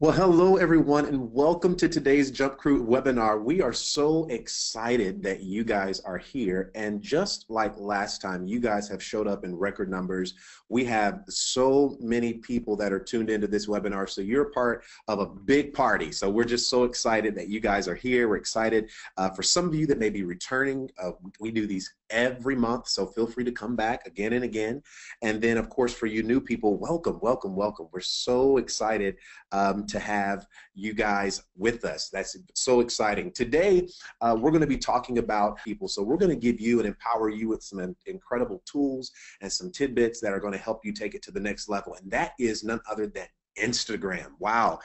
Well, hello everyone, and welcome to today's Jump Crew webinar. We are so excited that you guys are here, and just like last time, you guys have showed up in record numbers. We have so many people that are tuned into this webinar, so you're part of a big party. So we're just so excited that you guys are here. We're excited for some of you that may be returning. We do these every month, so feel free to come back again and again. And then, of course, for you new people, welcome, welcome, welcome. We're so excited to have you guys with us. That's so exciting. Today, we're going to be talking about people. So we're going to give you and empower you with some incredible tools and some tidbits that are going to help you take it to the next level. And that is none other than Instagram. Wow.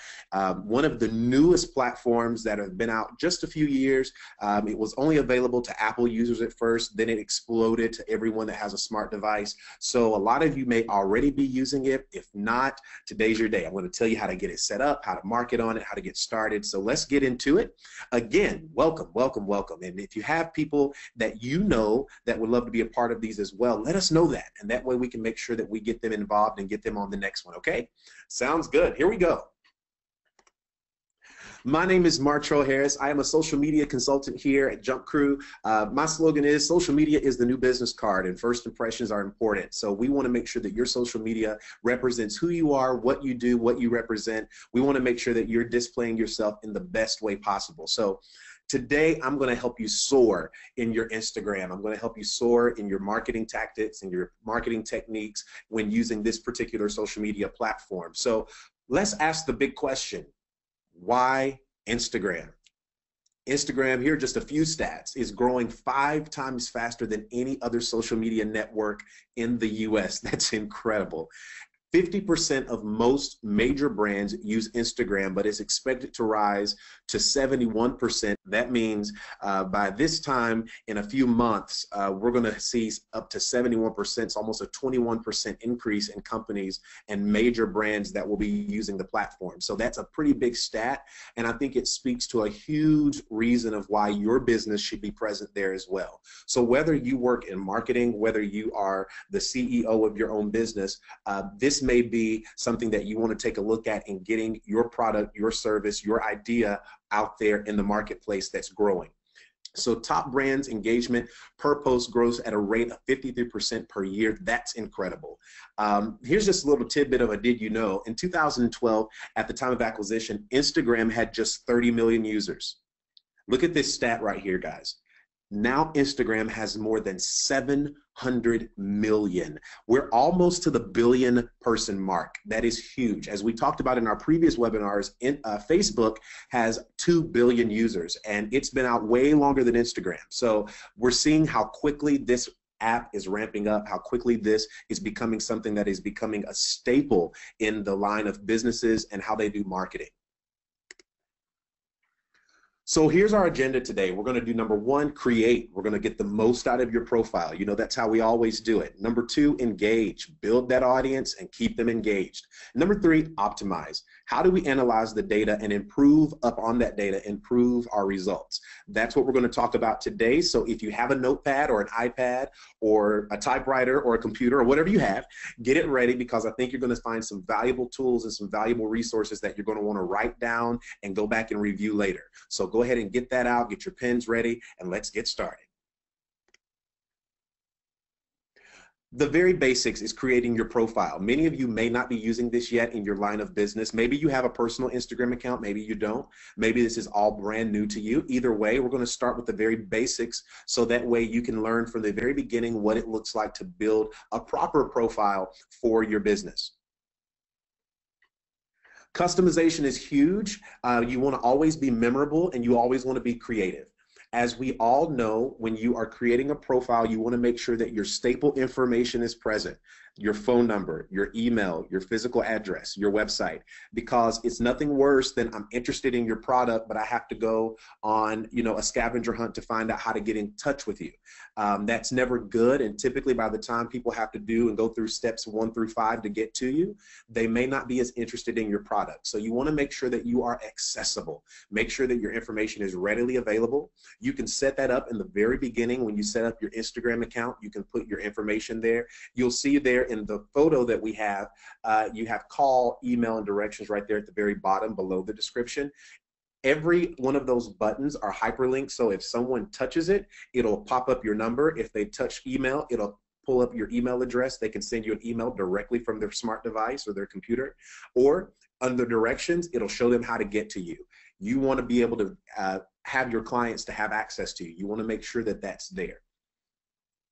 One of the newest platforms that have been out just a few years. It was only available to Apple users at first, then it exploded to everyone that has a smart device. So a lot of you may already be using it. If not, today's your day. I'm going to tell you how to get it set up, how to market on it, how to get started. So let's get into it. Again, welcome, welcome, welcome. And if you have people that you know that would love to be a part of these as well, let us know that. And that way we can make sure that we get them involved and get them on the next one, okay? Sounds good. Here we go. My name is Martrell Harris. I am a social media consultant here at JumpCrew. My slogan is social media is the new business card, and first impressions are important. So we want to make sure that your social media represents who you are, what you do, what you represent. We want to make sure that you're displaying yourself in the best way possible. So today, I'm going to help you soar in your Instagram. I'm going to help you soar in your marketing tactics and your marketing techniques when using this particular social media platform. So let's ask the big question. Why Instagram? Instagram, here are just a few stats, is growing 5 times faster than any other social media network in the US. That's incredible. 50% of most major brands use Instagram, but it's expected to rise to 71%. That means by this time in a few months, we're going to see up to 71%. It's almost a 21% increase in companies and major brands that will be using the platform. So that's a pretty big stat, and I think it speaks to a huge reason of why your business should be present there as well. So whether you work in marketing, whether you are the CEO of your own business, this may be something that you want to take a look at in getting your product, your service, your idea out there in the marketplace that's growing. So top brands engagement per post grows at a rate of 53% per year. That's incredible. Here's just a little tidbit of a did you know. In 2012, at the time of acquisition, Instagram had just 30 million users. Look at this stat right here, guys. Now Instagram has more than 700 million. We're almost to the billion person mark. That is huge. As we talked about in our previous webinars, Facebook has 2 billion users, and it's been out way longer than Instagram. So we're seeing how quickly this app is ramping up, how quickly this is becoming something that is becoming a staple in the line of businesses and how they do marketing. So here's our agenda today. We're going to do number 1, create. We're going to get the most out of your profile. You know, that's how we always do it. Number 2, engage. Build that audience and keep them engaged. Number 3, optimize. How do we analyze the data and improve up on that data, improve our results? That's what we're going to talk about today. So if you have a notepad or an iPad or a typewriter or a computer or whatever you have, get it ready, because I think you're going to find some valuable tools and some valuable resources that you're going to want to write down and go back and review later. So go ahead and get that out, get your pens ready, and let's get started. The very basics is creating your profile. Many of you may not be using this yet in your line of business. Maybe you have a personal Instagram account, maybe you don't. Maybe this is all brand new to you. Either way, we're going to start with the very basics, so that way you can learn from the very beginning what it looks like to build a proper profile for your business. Customization is huge. You want to always be memorable, and you always want to be creative. As we all know, when you are creating a profile, you want to make sure that your staple information is present. Your phone number, your email, your physical address, your website, because it's nothing worse than I'm interested in your product, but I have to go on, a scavenger hunt to find out how to get in touch with you. That's never good, and typically by the time people have to do and go through steps 1 through 5 to get to you, they may not be as interested in your product. So you want to make sure that you are accessible. Make sure that your information is readily available. You can set that up in the very beginning when you set up your Instagram account. You can put your information there. You'll see there in the photo that we have, you have call, email, and directions right there at the very bottom below the description. Every one of those buttons are hyperlinked, so if someone touches it, it'll pop up your number. If they touch email, it'll pull up your email address. They can send you an email directly from their smart device or their computer. Or under directions, it'll show them how to get to you. You want to be able to have your clients to have access to you. You want to make sure that that's there.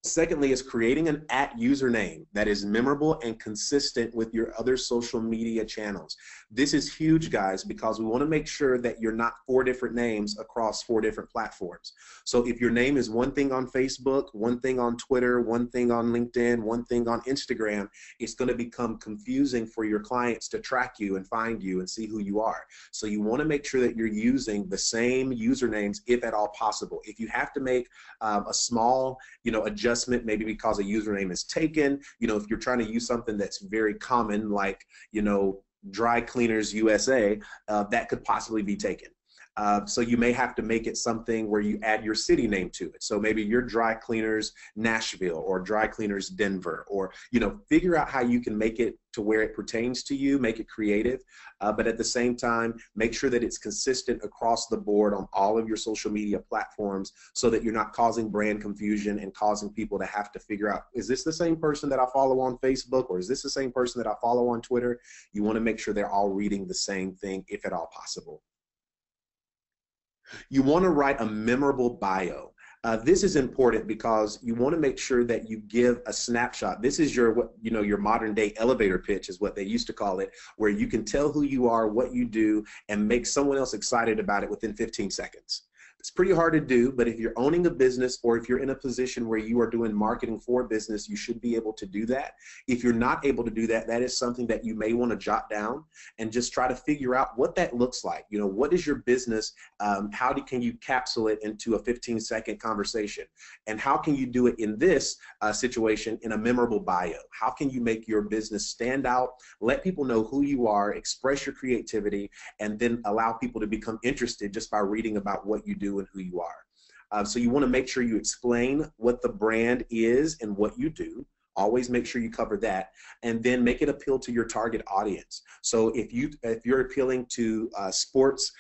Secondly is creating an @username that is memorable and consistent with your other social media channels. This is huge, guys, because we want to make sure that you're not 4 different names across 4 different platforms. So if your name is one thing on Facebook, one thing on Twitter, one thing on LinkedIn, one thing on Instagram, it's going to become confusing for your clients to track you and find you and see who you are. So you want to make sure that you're using the same usernames if at all possible. If you have to make a small, adjustment, maybe because a username is taken, if you're trying to use something that's very common, like, Dry Cleaners USA, that could possibly be taken. So you may have to make it something where you add your city name to it. So maybe you're Dry Cleaners Nashville or Dry Cleaners Denver, or, figure out how you can make it to where it pertains to you, make it creative, but at the same time, make sure that it's consistent across the board on all of your social media platforms so that you're not causing brand confusion and causing people to have to figure out, is this the same person that I follow on Facebook, or is this the same person that I follow on Twitter? You want to make sure they're all reading the same thing if at all possible. You want to write a memorable bio. This is important because you want to make sure that you give a snapshot. This is your modern day elevator pitch is what they used to call it, where you can tell who you are, what you do, and make someone else excited about it within 15 seconds. It's pretty hard to do, but if you're owning a business or if you're in a position where you are doing marketing for business, you should be able to do that. If you're not able to do that, that is something that you may want to jot down and just try to figure out what that looks like. What is your business? How can you capsule it into a 15-second conversation? And how can you do it in this situation in a memorable bio? How can you make your business stand out, let people know who you are, express your creativity, and then allow people to become interested just by reading about what you do and who you are. So you want to make sure you explain what the brand is and what you do. Always make sure you cover that, and then make it appeal to your target audience. So if you're appealing to sports,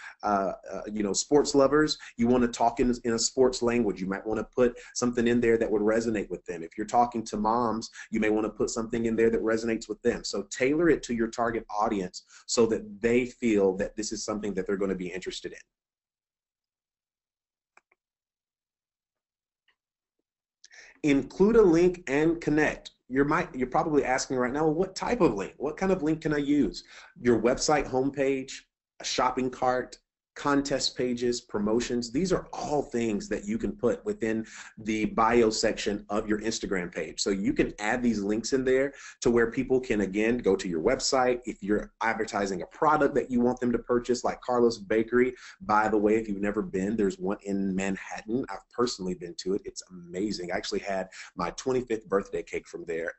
sports lovers, you want to talk in a sports language. You might want to put something in there that would resonate with them. If you're talking to moms, you may want to put something in there that resonates with them. So tailor it to your target audience so that they feel that this is something that they're going to be interested in. Include a link and connect. You're probably asking right now, well, what type of link? What kind of link can I use? Your website homepage, a shopping cart, contest pages, promotions. These are all things that you can put within the bio section of your Instagram page. So you can add these links in there to where people can, again, go to your website. If you're advertising a product that you want them to purchase, like Carlos Bakery, by the way, if you've never been, there's one in Manhattan. I've personally been to it. It's amazing. I actually had my 25th birthday cake from there.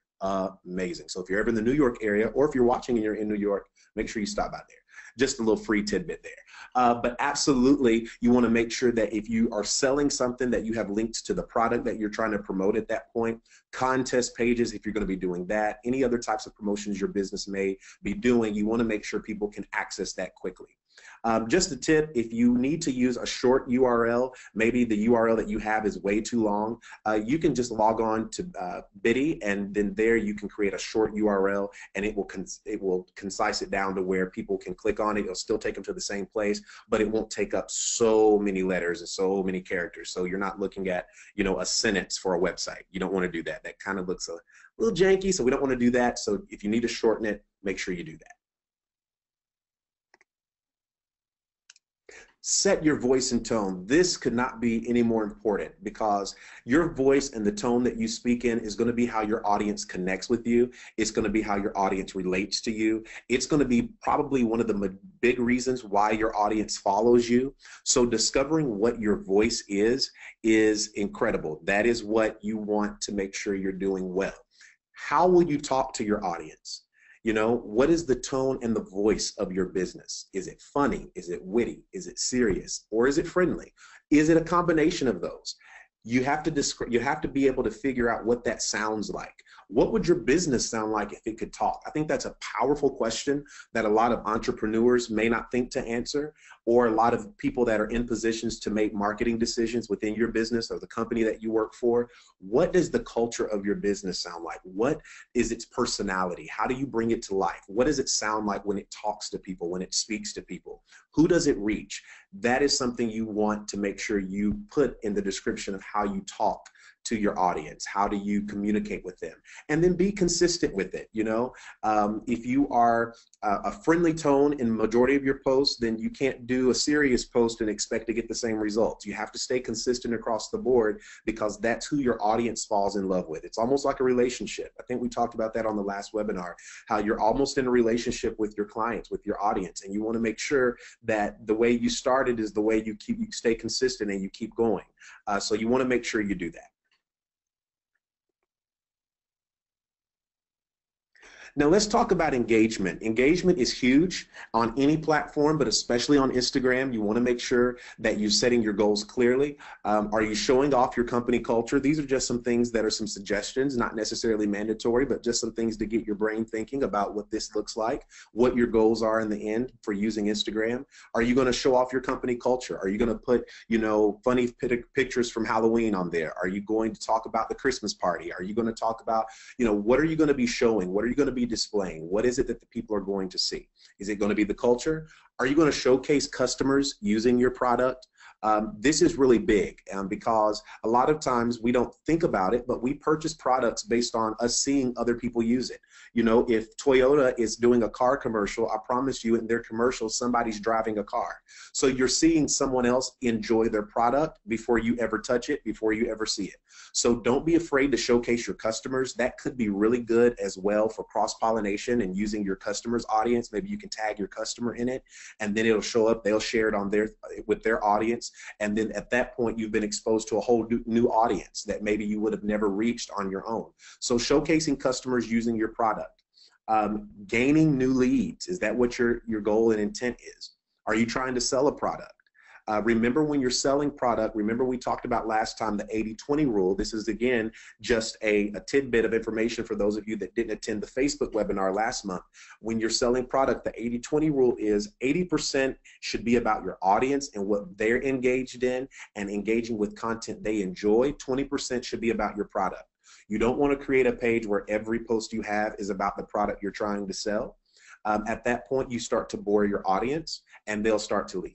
Amazing. So if you're ever in the New York area, or if you're watching and you're in New York, make sure you stop by there. Just a little free tidbit there. But absolutely, you want to make sure that if you are selling something, that you have links to the product that you're trying to promote at that point. Contest pages, if you're going to be doing that. Any other types of promotions your business may be doing, you want to make sure people can access that quickly. Just a tip, if you need to use a short URL, maybe the URL that you have is way too long, you can just log on to Biddy, and then there you can create a short URL, and it will concise it down to where people can click on it. It'll still take them to the same place, but it won't take up so many letters and so many characters. So you're not looking at, a sentence for a website. You don't want to do that. That kind of looks a little janky, so we don't want to do that. So if you need to shorten it, make sure you do that. Set your voice and tone. This could not be any more important, because your voice and the tone that you speak in is going to be how your audience connects with you. It's going to be how your audience relates to you. It's going to be probably one of the big reasons why your audience follows you. So discovering what your voice is incredible. That is what you want to make sure you're doing well. How will you talk to your audience? What is the tone and the voice of your business? Is it funny? Is it witty? Is it serious? Or is it friendly? Is it a combination of those? You have to be able to figure out what that sounds like. What would your business sound like if it could talk? I think that's a powerful question that a lot of entrepreneurs may not think to answer, or a lot of people that are in positions to make marketing decisions within your business or the company that you work for. What does the culture of your business sound like? What is its personality? How do you bring it to life? What does it sound like when it talks to people, when it speaks to people? Who does it reach? That is something you want to make sure you put in the description of how you talk to your audience. How do you communicate with them? And then be consistent with it. You know, if you are a friendly tone in majority of your posts, then you can't do a serious post and expect to get the same results. You have to stay consistent across the board, because that's who your audience falls in love with. It's almost like a relationship. I think we talked about that on the last webinar, how you're almost in a relationship with your clients, with your audience, and you want to make sure that the way you started is the way you stay consistent and you keep going. So you want to make sure you do that. Now let's talk about engagement. Engagement is huge on any platform, but especially on Instagram. You want to make sure that you're setting your goals clearly. Are you showing off your company culture? These are just some things that are some suggestions, not necessarily mandatory, but just some things to get your brain thinking about what this looks like, what your goals are in the end for using Instagram. Are you going to show off your company culture? Are you going to put, you know, funny pictures from Halloween on there? Are you going to talk about the Christmas party? Are you going to talk about, you know, what are you going to be showing? What are you going to be displaying? What is it that the people are going to see? Is it going to be the culture? Are you going to showcase customers using your product? This is really big because a lot of times we don't think about it, but we purchase products based on us seeing other people use it. You know, if Toyota is doing a car commercial, I promise you in their commercial, somebody's driving a car. So you're seeing someone else enjoy their product before you ever touch it, before you ever see it. So don't be afraid to showcase your customers. That could be really good as well for cross-pollination and using your customer's audience. Maybe you can tag your customer in it, and then it'll show up. They'll share it on with their audience. And then at that point, you've been exposed to a whole new audience that maybe you would have never reached on your own. So showcasing customers using your product. Gaining new leads. Is that what your goal and intent is? Are you trying to sell a product? Remember, when you're selling product, remember we talked about last time the 80-20 rule. This is, again, just a tidbit of information for those of you that didn't attend the Facebook webinar last month. When you're selling product, the 80-20 rule is 80% should be about your audience and what they're engaged in and engaging with content they enjoy. 20% should be about your product. You don't want to create a page where every post you have is about the product you're trying to sell. At that point, you start to bore your audience and they'll start to leave.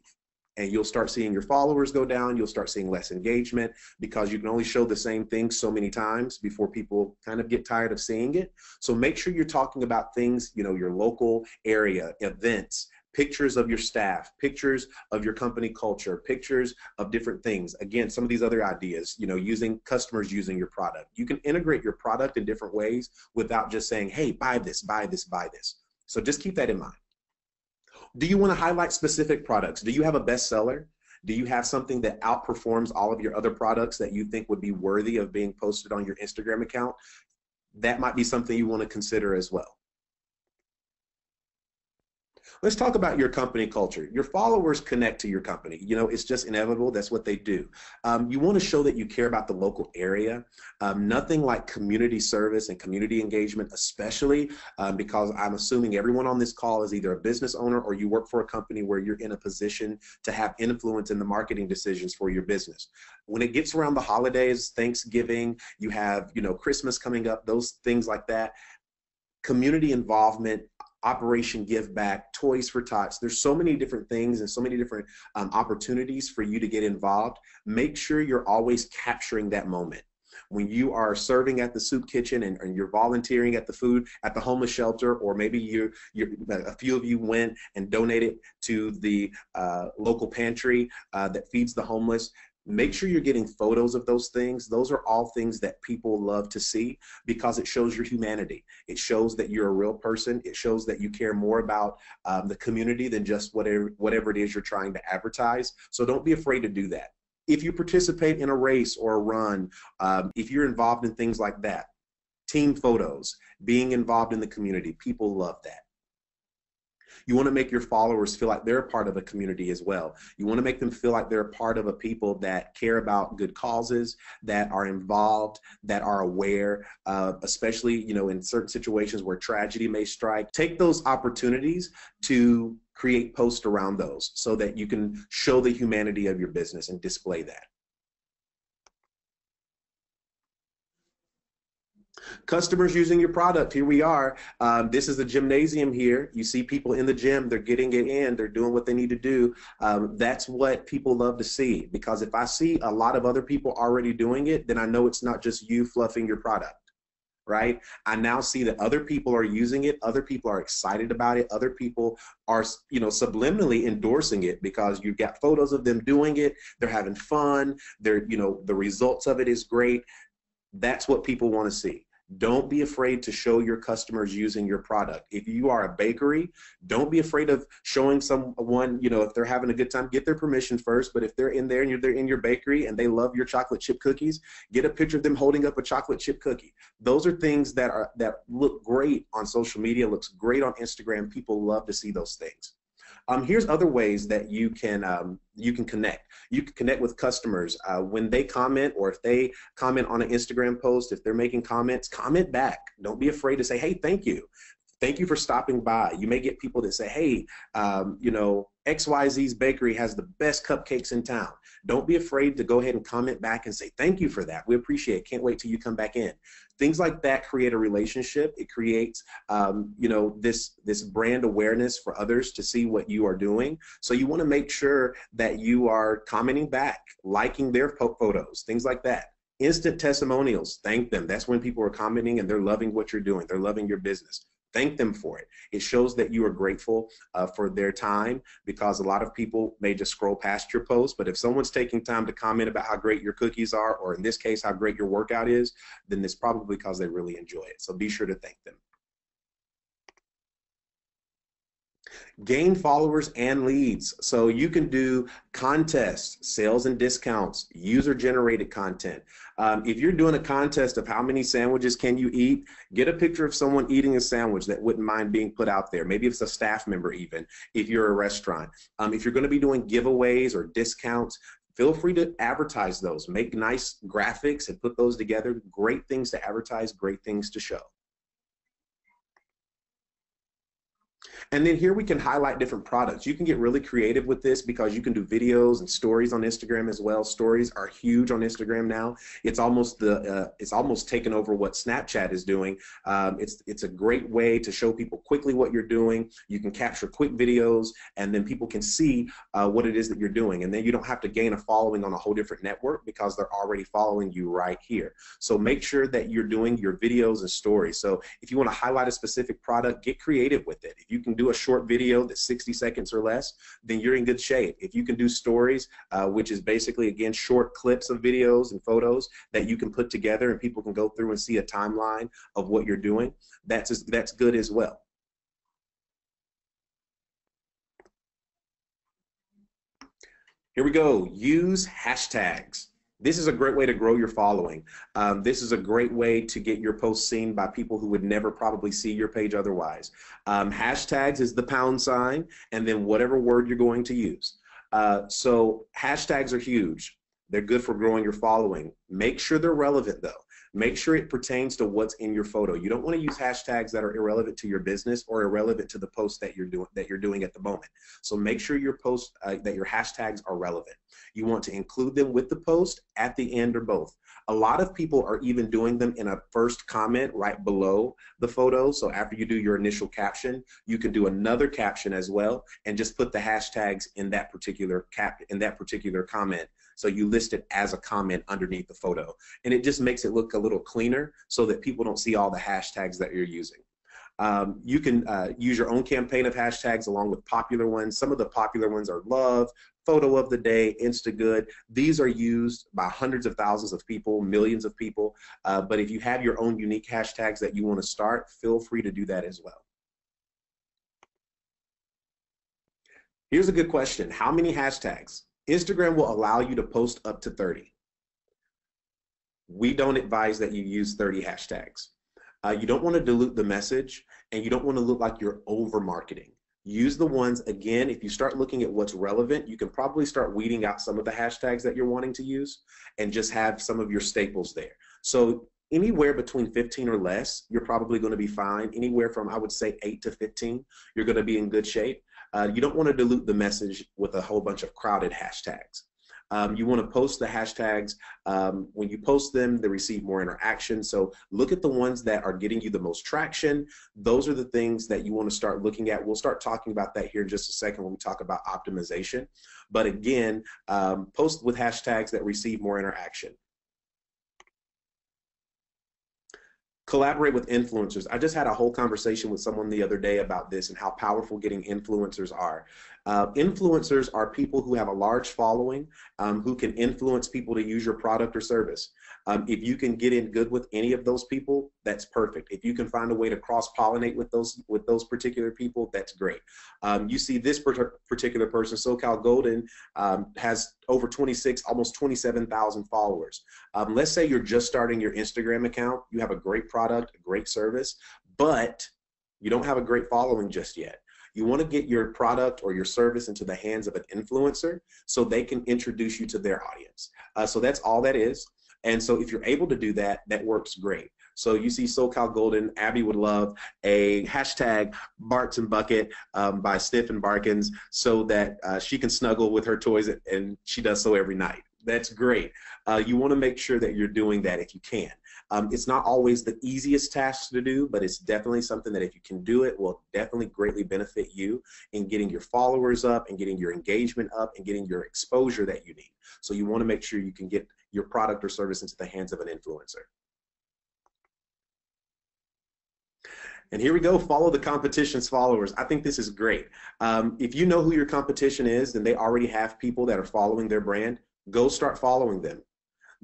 And you'll start seeing your followers go down. You'll start seeing less engagement because you can only show the same thing so many times before people kind of get tired of seeing it. So make sure you're talking about things, you know, your local area, events, pictures of your staff, pictures of your company culture, pictures of different things. Again, some of these other ideas, you know, using customers using your product. You can integrate your product in different ways without just saying, hey, buy this, buy this, buy this. So just keep that in mind. Do you want to highlight specific products? Do you have a bestseller? Do you have something that outperforms all of your other products that you think would be worthy of being posted on your Instagram account? That might be something you want to consider as well. Let's talk about your company culture. Your followers connect to your company. You know, it's just inevitable. That's what they do. You want to show that you care about the local area. Nothing like community service and community engagement, especially because I'm assuming everyone on this call is either a business owner or you work for a company where you're in a position to have influence in the marketing decisions for your business. When it gets around the holidays, Thanksgiving, you have, you know, Christmas coming up, those things like that. Community involvement, Operation Give Back, Toys for Tots. There's so many different things and so many different opportunities for you to get involved. Make sure you're always capturing that moment. When you are serving at the soup kitchen and you're volunteering at the food at the homeless shelter, or maybe a few of you went and donated to the local pantry that feeds the homeless. Make sure you're getting photos of those things. Those are all things that people love to see because it shows your humanity. It shows that you're a real person. It shows that you care more about the community than just whatever it is you're trying to advertise. So don't be afraid to do that. If you participate in a race or a run, if you're involved in things like that, team photos, being involved in the community, people love that. You want to make your followers feel like they're a part of a community as well. You want to make them feel like they're a part of a people that care about good causes, that are involved, that are aware, especially, you know, in certain situations where tragedy may strike. Take those opportunities to create posts around those so that you can show the humanity of your business and display that. Customers using your product. Here we are. This is a gymnasium here. You see people in the gym. They're getting it in. They're doing what they need to do. That's what people love to see, because if I see a lot of other people already doing it, then I know it's not just you fluffing your product. Right? I now see that other people are using it. Other people are excited about it. Other people are, you know, subliminally endorsing it because you've got photos of them doing it. They're having fun. They're, you know, the results of it is great. That's what people want to see. Don't be afraid to show your customers using your product. If you are a bakery, don't be afraid of showing someone, you know, if they're having a good time, get their permission first. But if they're in there and they're in your bakery and they love your chocolate chip cookies, get a picture of them holding up a chocolate chip cookie. Those are things that look great on social media, looks great on Instagram. People love to see those things. Here's other ways that you can connect. You can connect with customers when they comment, or if they comment on an Instagram post. If they're making comments, comment back. Don't be afraid to say, hey, thank you. Thank you for stopping by. You may get people that say, hey, you know, XYZ's bakery has the best cupcakes in town. Don't be afraid to go ahead and comment back and say, thank you for that. We appreciate it. Can't wait till you come back in. Things like that create a relationship. It creates, you know, this brand awareness for others to see what you are doing. So you want to make sure that you are commenting back, liking their photos, things like that. Instant testimonials, thank them. That's when people are commenting and they're loving what you're doing. They're loving your business. Thank them for it. It shows that you are grateful for their time, because a lot of people may just scroll past your post. But if someone's taking time to comment about how great your cookies are, or in this case, how great your workout is, then it's probably because they really enjoy it. So be sure to thank them. Gain followers and leads. So you can do contests, sales and discounts, user-generated content. If you're doing a contest of how many sandwiches can you eat, get a picture of someone eating a sandwich that wouldn't mind being put out there. Maybe it's a staff member even, if you're a restaurant. If you're going to be doing giveaways or discounts, feel free to advertise those. Make nice graphics and put those together. Great things to advertise, great things to show. And then here we can highlight different products. You can get really creative with this because you can do videos and stories on Instagram as well. Stories are huge on Instagram now. It's almost taken over what Snapchat is doing. It's a great way to show people quickly what you're doing. You can capture quick videos, and then people can see what it is that you're doing. And then you don't have to gain a following on a whole different network because they're already following you right here. So make sure that you're doing your videos and stories. So if you want to highlight a specific product, get creative with it. If you can do a short video that's 60 seconds or less, then you're in good shape. If you can do stories, which is basically, again, short clips of videos and photos that you can put together and people can go through and see a timeline of what you're doing, that's good as well. Here we go. Use hashtags. This is a great way to grow your following. This is a great way to get your posts seen by people who would never probably see your page otherwise. Hashtags is the # and then whatever word you're going to use. So hashtags are huge. They're good for growing your following. Make sure they're relevant though. Make sure it pertains to what's in your photo. You don't want to use hashtags that are irrelevant to your business or irrelevant to the post that you're doing at the moment. So make sure your post that your hashtags are relevant. You want to include them with the post, at the end, or both. A lot of people are even doing them in a first comment right below the photo. So after you do your initial caption, you can do another caption as well and just put the hashtags in that particular comment. So you list it as a comment underneath the photo. And it just makes it look a little cleaner so that people don't see all the hashtags that you're using. You can use your own campaign of hashtags along with popular ones. Some of the popular ones are love, photo of the day, Instagood. These are used by hundreds of thousands of people, millions of people. But if you have your own unique hashtags that you want to start, feel free to do that as well. Here's a good question. How many hashtags? Instagram will allow you to post up to 30. We don't advise that you use 30 hashtags. You don't want to dilute the message, and you don't want to look like you're over marketing. Use the ones, again, if you start looking at what's relevant, you can probably start weeding out some of the hashtags that you're wanting to use and just have some of your staples there. So anywhere between 15 or less, you're probably going to be fine. Anywhere from, I would say, 8 to 15, you're going to be in good shape. You don't want to dilute the message with a whole bunch of crowded hashtags. You want to post the hashtags. When you post them, they receive more interaction. So look at the ones that are getting you the most traction. Those are the things that you want to start looking at. We'll start talking about that here in just a second when we talk about optimization. But again, post with hashtags that receive more interaction. Collaborate with influencers. I just had a whole conversation with someone the other day about this and how powerful getting influencers are. Influencers are people who have a large following, who can influence people to use your product or service. If you can get in good with any of those people, that's perfect. If you can find a way to cross-pollinate with those particular people, that's great. You see this particular person, SoCal Golden, has over 26, almost 27,000 followers. Let's say you're just starting your Instagram account. You have a great product, a great service, but you don't have a great following just yet. You want to get your product or your service into the hands of an influencer so they can introduce you to their audience. So that's all that is. And so if you're able to do that, that works great. So you see SoCal Golden, Abby would love a hashtag Barts and Bucket by Stiff and Barkins so that she can snuggle with her toys, and she does so every night. That's great. You want to make sure that you're doing that if you can. It's not always the easiest task to do, but it's definitely something that if you can do it, will definitely greatly benefit you in getting your followers up and getting your engagement up and getting your exposure that you need. So you want to make sure you can get your product or service into the hands of an influencer. And here we go, follow the competition's followers. I think this is great. If you know who your competition is, then they already have people that are following their brand. Go start following them.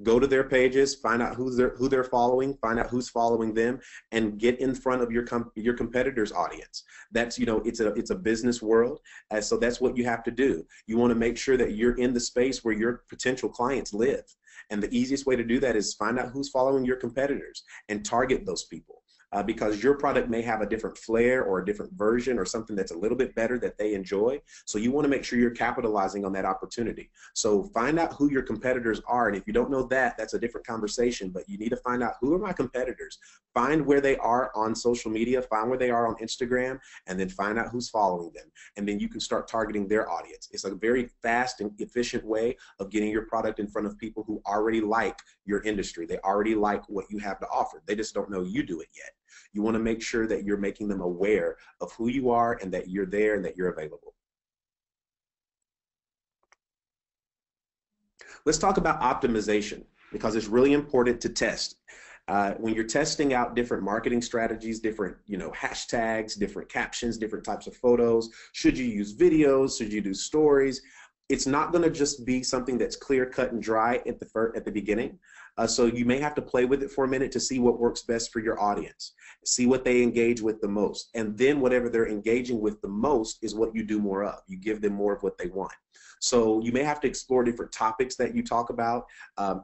Go to their pages, find out who they're following, find out who's following them, and get in front of your competitors' audience. That's, you know, it's a business world, and so that's what you have to do. You want to make sure that you're in the space where your potential clients live. And the easiest way to do that is find out who's following your competitors and target those people. Because your product may have a different flair or a different version or something that's a little bit better that they enjoy. So you want to make sure you're capitalizing on that opportunity. So find out who your competitors are. And if you don't know that, that's a different conversation, but you need to find out who are my competitors. Find where they are on social media, find where they are on Instagram, and then find out who's following them. And then you can start targeting their audience. It's a very fast and efficient way of getting your product in front of people who already like your industry. They already like what you have to offer. They just don't know you do it yet. You want to make sure that you're making them aware of who you are and that you're there and that you're available. Let's talk about optimization because it's really important to test. When you're testing out different marketing strategies, different hashtags, different captions, different types of photos, should you use videos, should you do stories? It's not going to just be something that's clear, cut, and dry at the beginning. So you may have to play with it for a minute to see what works best for your audience, see what they engage with the most, and then whatever they're engaging with the most is what you do more of. You give them more of what they want. So you may have to explore different topics that you talk about.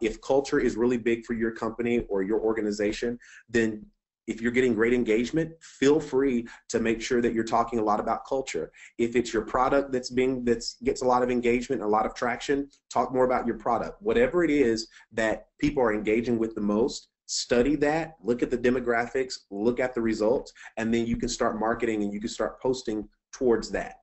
If culture is really big for your company or your organization, then if you're getting great engagement, feel free to make sure that you're talking a lot about culture. If it's your product that gets a lot of engagement, a lot of traction, talk more about your product. Whatever it is that people are engaging with the most, study that, look at the demographics, look at the results, and then you can start marketing and you can start posting towards that.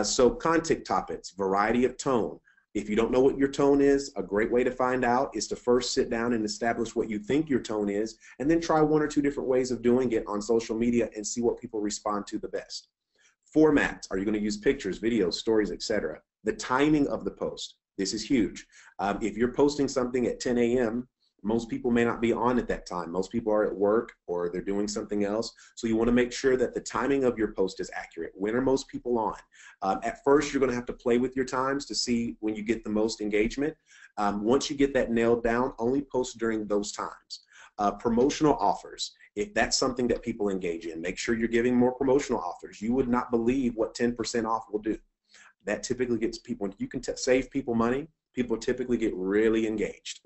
So content topics, variety of tone. If you don't know what your tone is, a great way to find out is to first sit down and establish what you think your tone is, and then try 1 or 2 different ways of doing it on social media and see what people respond to the best. Formats, are you going to use pictures, videos, stories, etc.? The timing of the post, this is huge. If you're posting something at 10 a.m., most people may not be on at that time. Most people are at work or they're doing something else. So you want to make sure that the timing of your post is accurate. When are most people on? At first, you're going to have to play with your times to see when you get the most engagement. Once you get that nailed down, only post during those times. Promotional offers, if that's something that people engage in, make sure you're giving more promotional offers. You would not believe what 10% off will do. That typically gets people, when you can save people money, people typically get really engaged.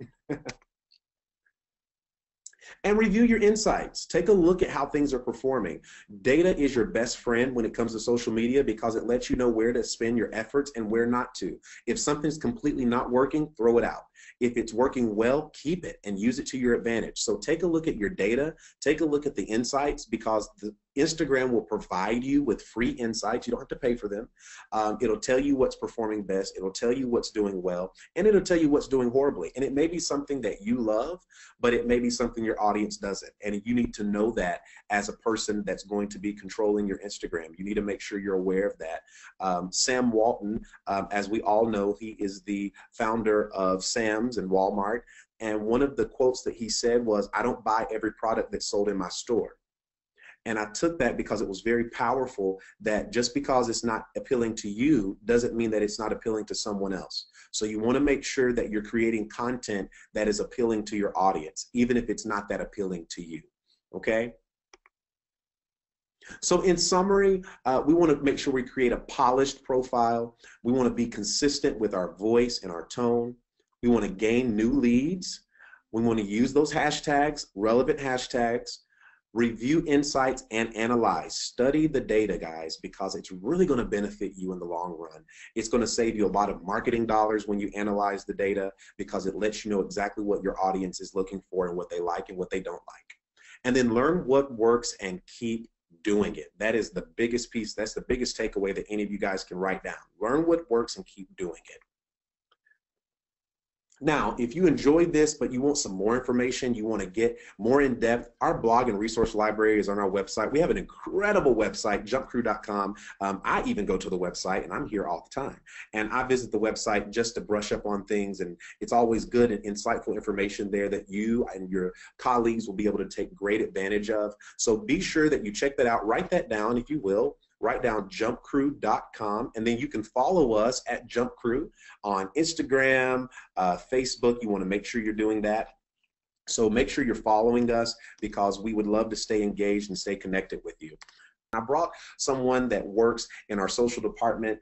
And review your insights. Take a look at how things are performing. Data is your best friend when it comes to social media because it lets you know where to spend your efforts and where not to. If something's completely not working, throw it out. If it's working well, keep it and use it to your advantage. So take a look at your data, take a look at the insights, because Instagram will provide you with free insights. You don't have to pay for them. It'll tell you what's performing best. It'll tell you what's doing well, and it'll tell you what's doing horribly. And it may be something that you love, but it may be something your audience doesn't. And you need to know that as a person that's going to be controlling your Instagram. You need to make sure you're aware of that. Sam Walton, as we all know, he is the founder of Sam's and Walmart. And one of the quotes that he said was, "I don't buy every product that's sold in my store." And I took that because it was very powerful, that just because it's not appealing to you doesn't mean that it's not appealing to someone else. So you want to make sure that you're creating content that is appealing to your audience, even if it's not that appealing to you, okay? So in summary, we want to make sure we create a polished profile. We want to be consistent with our voice and our tone. We want to gain new leads. We want to use those hashtags, relevant hashtags. Review insights and analyze. Study the data, guys, because it's really going to benefit you in the long run. It's going to save you a lot of marketing dollars when you analyze the data, because it lets you know exactly what your audience is looking for and what they like and what they don't like. And then learn what works and keep doing it. That is the biggest piece. That's the biggest takeaway that any of you guys can write down. Learn what works and keep doing it. Now, if you enjoyed this, but you want some more information, you want to get more in depth, our blog and resource library is on our website. We have an incredible website, JumpCrew.com. I even go to the website, and I'm here all the time. And I visit the website just to brush up on things, and it's always good and insightful information there that you and your colleagues will be able to take great advantage of. So be sure that you check that out. Write that down, if you will. Write down JumpCrew.com, and then you can follow us at JumpCrew on Instagram, Facebook. You want to make sure you're doing that. So make sure you're following us, because we would love to stay engaged and stay connected with you. I brought someone that works in our social department.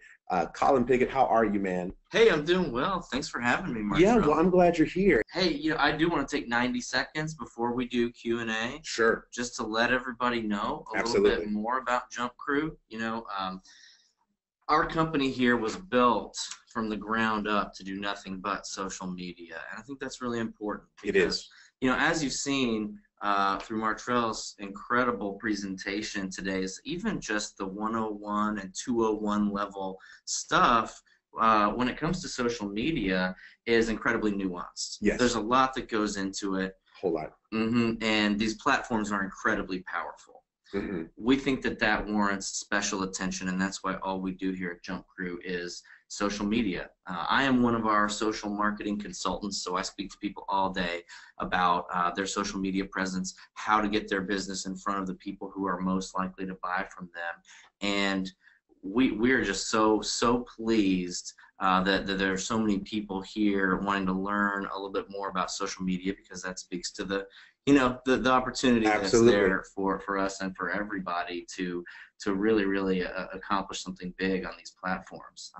Colin Piggott, how are you, man? Hey, I'm doing well. Thanks for having me, Mark. Yeah, well, I'm glad you're here. Hey, I do want to take 90 seconds before we do Q&A. Sure. Just to let everybody know a Absolutely. little bit more about JumpCrew. Our company here was built from the ground up to do nothing but social media, and I think that's really important. It is. As you've seen through Martrell's incredible presentation today, is even just the 101 and 201 level stuff when it comes to social media is incredibly nuanced. Yes. There's a lot that goes into it. Whole lot. And these platforms are incredibly powerful. We think that warrants special attention, and that's why all we do here at JumpCrew is social media. I am one of our social marketing consultants, so I speak to people all day about their social media presence, how to get their business in front of the people who are most likely to buy from them. And we are just so pleased that there are so many people here wanting to learn a little bit more about social media, because that speaks to the opportunity that's there for us and for everybody to really accomplish something big on these platforms.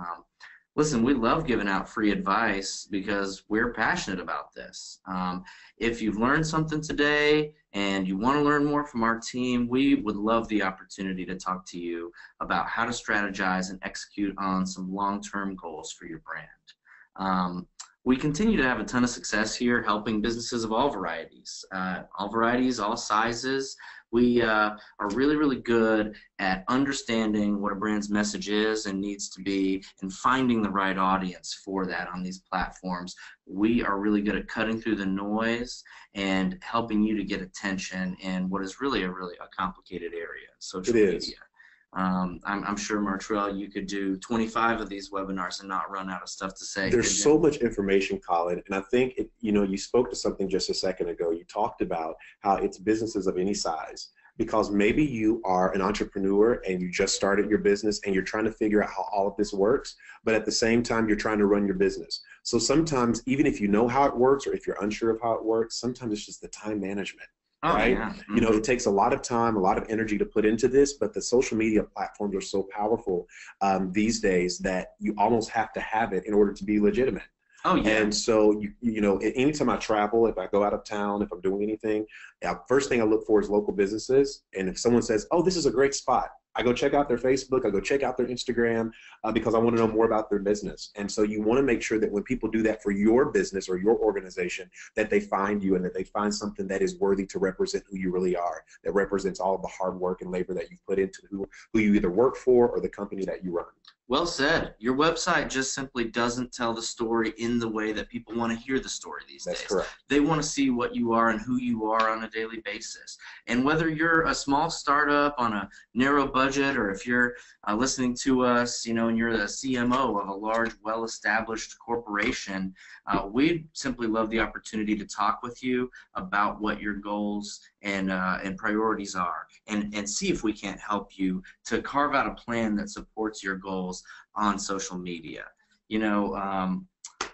Listen, we love giving out free advice because we're passionate about this. If you've learned something today and you want to learn more from our team, we would love the opportunity to talk to you about how to strategize and execute on some long-term goals for your brand. We continue to have a ton of success here helping businesses of all varieties, all sizes. We are really good at understanding what a brand's message is and needs to be, and finding the right audience for that on these platforms. We are really good at cutting through the noise and helping you to get attention in what is really a complicated area, social media. I'm sure, Martrell, you could do 25 of these webinars and not run out of stuff to say. There's so much information, Colin, and I think you spoke to something just a second ago. You talked about how it's businesses of any size, because maybe you are an entrepreneur and you just started your business and you're trying to figure out how all of this works, but at the same time you're trying to run your business. So sometimes, even if you know how it works or if you're unsure of how it works, sometimes it's just the time management. Right? Yeah. It takes a lot of time, a lot of energy to put into this, but the social media platforms are so powerful these days that you almost have to have it in order to be legitimate. Oh, yeah. And so, you know, anytime I travel, if I go out of town, if I'm doing anything, first thing I look for is local businesses. And if someone says, oh, this is a great spot, I go check out their Facebook, I go check out their Instagram, because I want to know more about their business. And so you want to make sure that when people do that for your business or your organization, that they find you and that they find something that is worthy to represent who you really are, that represents all of the hard work and labor that you've put into who you either work for or the company that you run. Well said. Your website just simply doesn't tell the story in the way that people want to hear the story these days. That's correct. They want to see what you are and who you are on a daily basis. And whether you're a small startup on a narrow budget, or if you're listening to us, you know, and you're the CMO of a large, well-established corporation, we'd simply love the opportunity to talk with you about what your goals and priorities are, and see if we can't help you to carve out a plan that supports your goals on social media. You know,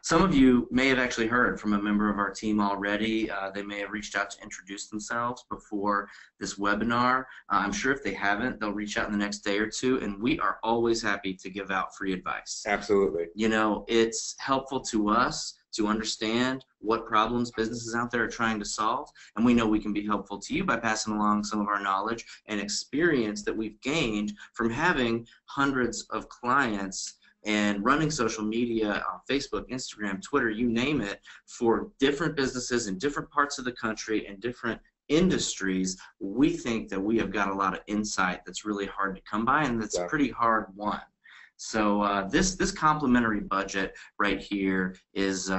some of you may have actually heard from a member of our team already. They may have reached out to introduce themselves before this webinar. I'm sure if they haven't, they'll reach out in the next day or two, and we are always happy to give out free advice. Absolutely. You know, it's helpful to us to understand what problems businesses out there are trying to solve, and we know we can be helpful to you by passing along some of our knowledge and experience that we've gained from having hundreds of clients and running social media on Facebook, Instagram, Twitter, you name it, for different businesses in different parts of the country and different industries. We think that we have got a lot of insight that's really hard to come by, and that's pretty hard won. So this complimentary budget right here is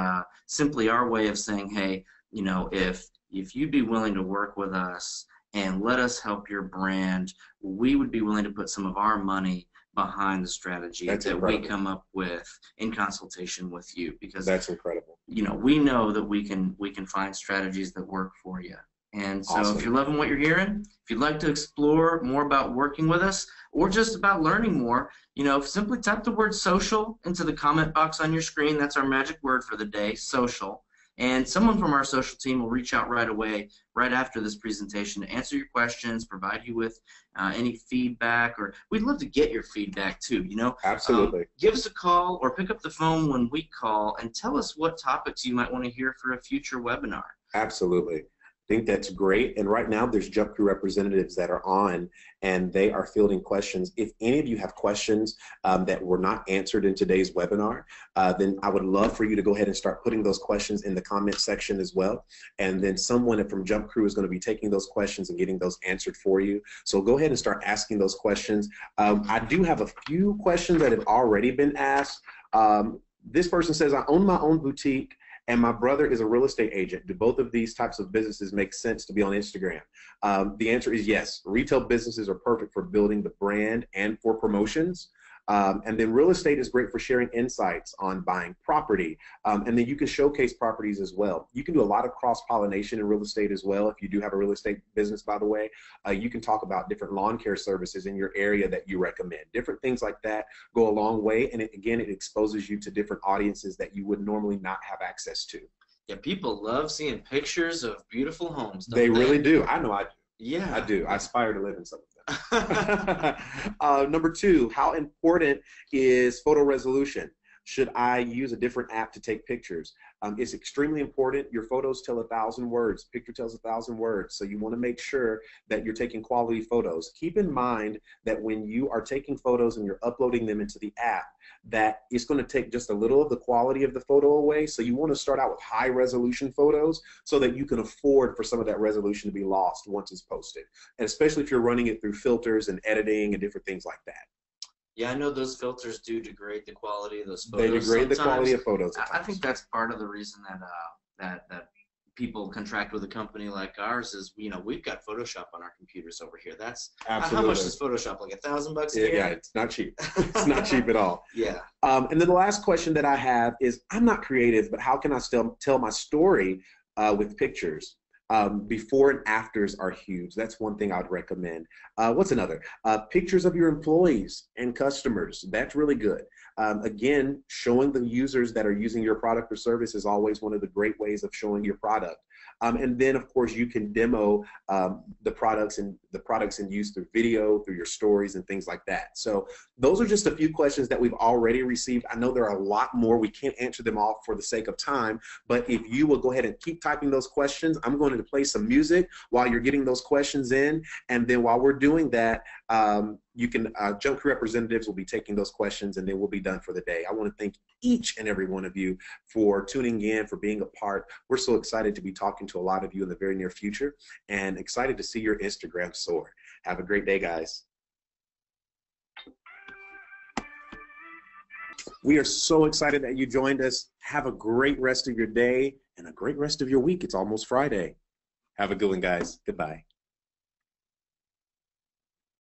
simply our way of saying, hey, you know, if you'd be willing to work with us and let us help your brand, we would be willing to put some of our money behind the strategy that we come up with in consultation with you, because that's incredible. You know, we know that we can find strategies that work for you. And so if you're loving what you're hearing, if you'd like to explore more about working with us or just about learning more, you know, simply type the word social into the comment box on your screen. That's our magic word for the day, social. And someone from our social team will reach out right away, right after this presentation, to answer your questions, provide you with any feedback, or we'd love to get your feedback too, you know. Absolutely. Give us a call or pick up the phone when we call and tell us what topics you might want to hear for a future webinar. Absolutely. I think that's great. And right now there's JumpCrew representatives that are on, and they are fielding questions. If any of you have questions that were not answered in today's webinar, then I would love for you to go ahead and start putting those questions in the comment section as well. And then someone from JumpCrew is going to be taking those questions and getting those answered for you. So go ahead and start asking those questions. I do have a few questions that have already been asked. This person says, I own my own boutique and my brother is a real estate agent. Do both of these types of businesses make sense to be on Instagram? The answer is yes. Retail businesses are perfect for building the brand and for promotions. And then real estate is great for sharing insights on buying property. And then you can showcase properties as well. You can do a lot of cross-pollination in real estate as well. If you do have a real estate business, by the way, you can talk about different lawn care services in your area that you recommend. Different things like that go a long way. And again, it exposes you to different audiences that you would normally not have access to. Yeah, people love seeing pictures of beautiful homes. They really do. I know I do. Yeah. I do. I aspire to live in some of them. Number two, how important is photo resolution? Should I use a different app to take pictures? It's extremely important. Your photos tell 1,000 words. Picture tells 1,000 words. So you want to make sure that you're taking quality photos. Keep in mind that when you are taking photos and you're uploading them into the app, that it's going to take just a little of the quality of the photo away. So you want to start out with high resolution photos so that you can afford for some of that resolution to be lost once it's posted. And especially if you're running it through filters and editing and different things like that. Yeah, I know those filters do degrade the quality of those photos. They degrade the quality of photos. I think that's part of the reason that people contract with a company like ours is, you know, we've got Photoshop on our computers over here. That's absolutely. How much is Photoshop? Like $1,000 a year? Yeah, it's not cheap. It's not cheap at all. Yeah. And then the last question that I have is, I'm not creative, but how can I still tell my story with pictures? Before and afters are huge. That's one thing I'd recommend. What's another? Pictures of your employees and customers. That's really good. Again, showing the users that are using your product or service is always one of the great ways of showing your product. And then, of course, you can demo the products and use through video, through your stories and things like that. So those are just a few questions that we've already received. I know there are a lot more. We can't answer them all for the sake of time, but if you will go ahead and keep typing those questions, I'm going to play some music while you're getting those questions in. And then while we're doing that, you can, JumpCrew representatives will be taking those questions, and then we'll be done for the day. I want to thank each and every one of you for tuning in, for being a part. We're so excited to be talking to a lot of you in the very near future, and excited to see your Instagram soar. Have a great day, guys. We are so excited that you joined us. Have a great rest of your day and a great rest of your week. It's almost Friday. Have a good one, guys. Goodbye.